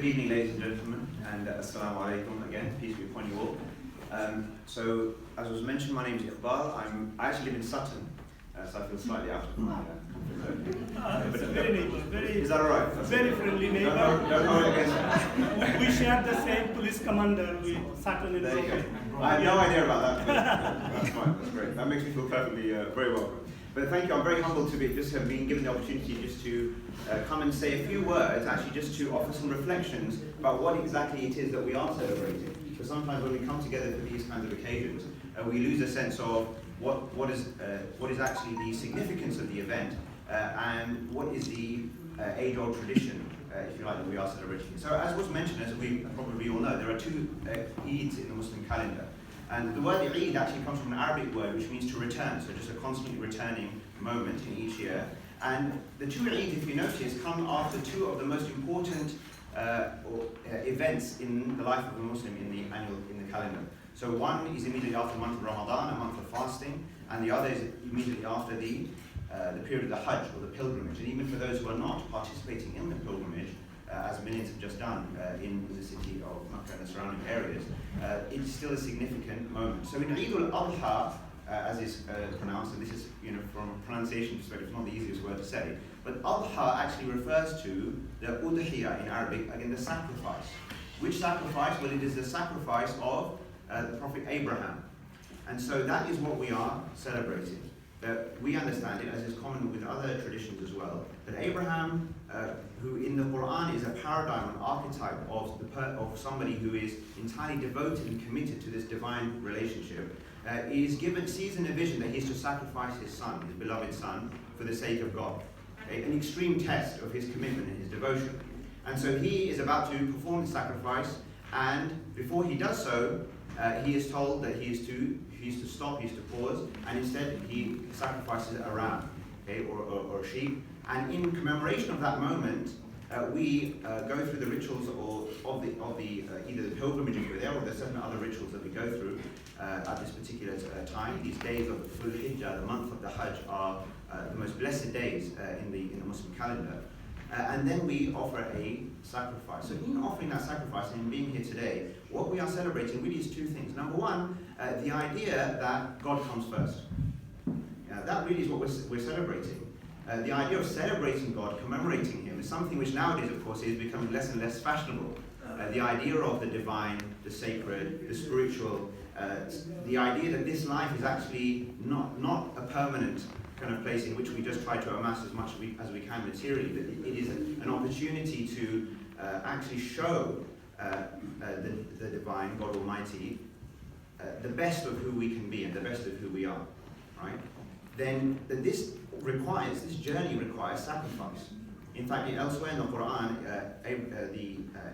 Good evening, ladies and gentlemen, and assalamu alaikum again, peace be upon you all. So, as was mentioned, my name is Iqbal. I actually live in Sutton, so I feel slightly out of my comfort zone. Very neighbor, very. Is that alright? Very friendly neighbor. Don't hold it against me. We share the same police commander with Sutton and There you Croydon. go. I have no idea about that. But that's fine. That's great. That makes me feel perfectly very welcome. But thank you. I'm very humbled to be have been given the opportunity just to come and say a few words, actually just to offer some reflections about what exactly it is that we are celebrating. Because sometimes when we come together for these kinds of occasions, we lose a sense of what is actually the significance of the event and what is the age-old tradition, if you like, that we are celebrating. So as was mentioned, as we probably all know, there are two Eids in the Muslim calendar. And the word Eid actually comes from an Arabic word which means to return, so just a constantly returning moment in each year. And the two Eids, if you notice, come after two of the most important events in the life of a Muslim in the calendar. So one is immediately after the month of Ramadan, a month of fasting, and the other is immediately after the period of the Hajj, or the pilgrimage. And even for those who are not participating in the pilgrimage, as millions have just done in the city of Makkah and the surrounding areas, it's still a significant moment. So in Eid al-Adha, as is pronounced, and this is, from a pronunciation perspective, not the easiest word to say, but Adha actually refers to the udhiyah in Arabic, again the sacrifice. Which sacrifice? Well, it is the sacrifice of the Prophet Abraham. And so that is what we are celebrating. That we understand it, as is common with other traditions as well, that Abraham, who in the Quran is a paradigm, an archetype of somebody who is entirely devoted and committed to this divine relationship, sees in a vision that he is to sacrifice his son, his beloved son, for the sake of God. Okay? An extreme test of his commitment and his devotion. And so he is about to perform the sacrifice, and before he does so, he is told that he is to stop, he is to pause, and instead he sacrifices a ram, okay, or a sheep. And in commemoration of that moment, we go through the rituals of either the pilgrimage if you're there, or there's certain other rituals that we go through at this particular time. These days of Dhul Hijjah, the month of the Hajj, are the most blessed days in the Muslim calendar. And then we offer a sacrifice. So in offering that sacrifice and in being here today, what we are celebrating really is two things. Number one, the idea that God comes first. That really is what we're celebrating. The idea of celebrating God, commemorating Him, is something which nowadays, of course, is becoming less and less fashionable. The idea of the divine, the sacred, the spiritual, the idea that this life is actually not a permanent kind of place in which we just try to amass as much as we can materially, but it is an opportunity to actually show the divine, God Almighty, the best of who we can be and the best of who we are, right? Then this journey requires sacrifice. In fact, elsewhere in the Quran,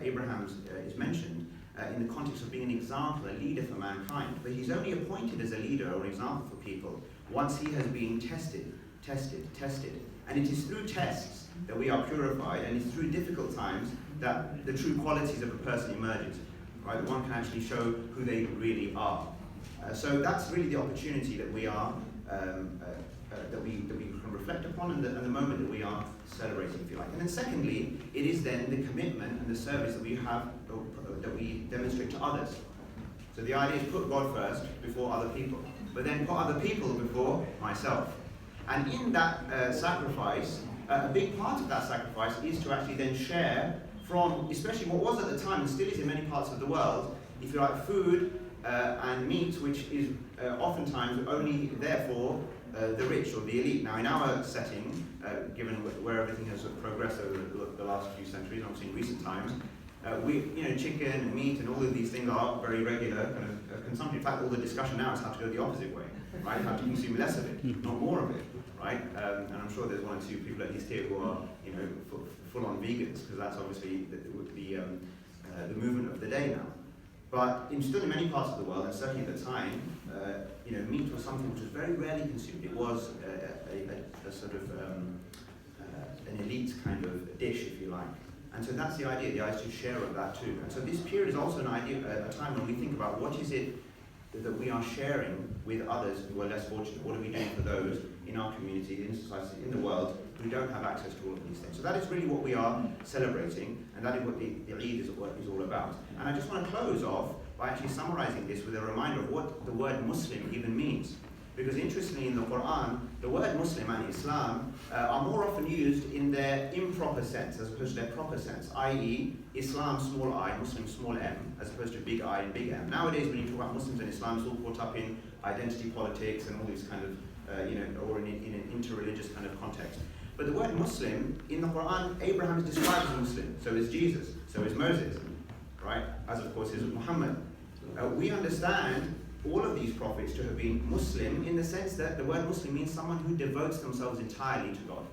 Abraham is mentioned in the context of being an example, a leader for mankind. But he's only appointed as a leader or an example for people once he has been tested. And it is through tests that we are purified, and it's through difficult times that the true qualities of a person emerges. Right? One can actually show who they really are. So that's really the opportunity that we are that we can reflect upon, and the moment that we are celebrating, if you like. And then secondly, it is then the commitment and the service that we have, that we demonstrate to others. So the idea is put God first before other people, but then put other people before myself. And in that sacrifice, a big part of that sacrifice is to actually then share from, especially what was at the time and still is in many parts of the world, if you like, food and meat, which is oftentimes only there for the rich or the elite. Now, in our setting, given where everything has progressed over the last few centuries, obviously in recent times, chicken and meat and all of these things are very regular kind of consumption. In fact, all the discussion now is how to go the opposite way, right? How to consume less of it, not more of it, right? And I'm sure there's one or two people at least here who are, full-on vegans, because that's obviously the movement of the day now. But still in many parts of the world, and certainly at the time, meat was something which was very rarely consumed. It was a sort of an elite kind of dish, if you like. And so that's the idea is to share of that too. And so this period is also a time when we think about what is it that we are sharing with others who are less fortunate. What are we doing for those in our community, in society, in the world, who don't have access to all of these things. So that is really what we are celebrating, and that is what the Eid is all about. And I just want to close off by actually summarizing this with a reminder of what the word Muslim even means. Because interestingly in the Quran, the word Muslim and Islam are more often used in their improper sense as opposed to their proper sense, i.e. Islam small I, Muslim small m, as opposed to big I and big M. Nowadays when you talk about Muslims and Islam, it's all caught up in identity politics and all these kind of, or in an interreligious kind of context. But the word Muslim, in the Quran, Abraham is described as Muslim, so is Jesus, so is Moses, right? As of course is Muhammad. We understand all of these prophets to have been Muslim in the sense that the word Muslim means someone who devotes themselves entirely to God,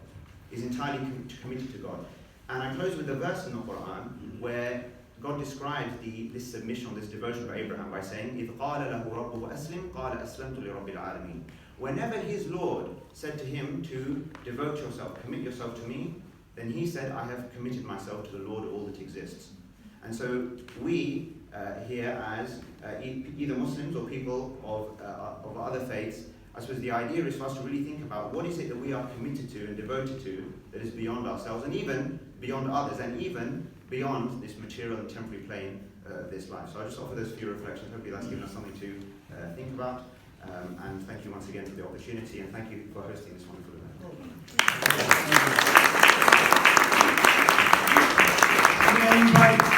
is entirely committed to God. And I close with a verse in the Quran where God describes this submission, this devotion of Abraham by saying, إِذْ قَالَ لَهُ رَبُّهُ أَسْلِمْ قَالَ أَسْلَمْتُ لِرَبِّ الْعَالَمِينَ. Whenever his Lord said to him to devote yourself, commit yourself to me, then he said, I have committed myself to the Lord of all that exists. And so we here as either Muslims or people of other faiths, I suppose the idea is for us to really think about what is it that we are committed to and devoted to that is beyond ourselves and even beyond others and even beyond this material and temporary plane of this life. So I just offer those few reflections. Hopefully that's given us something to think about. And thank you once again for the opportunity, and thank you for hosting this wonderful event. May I invite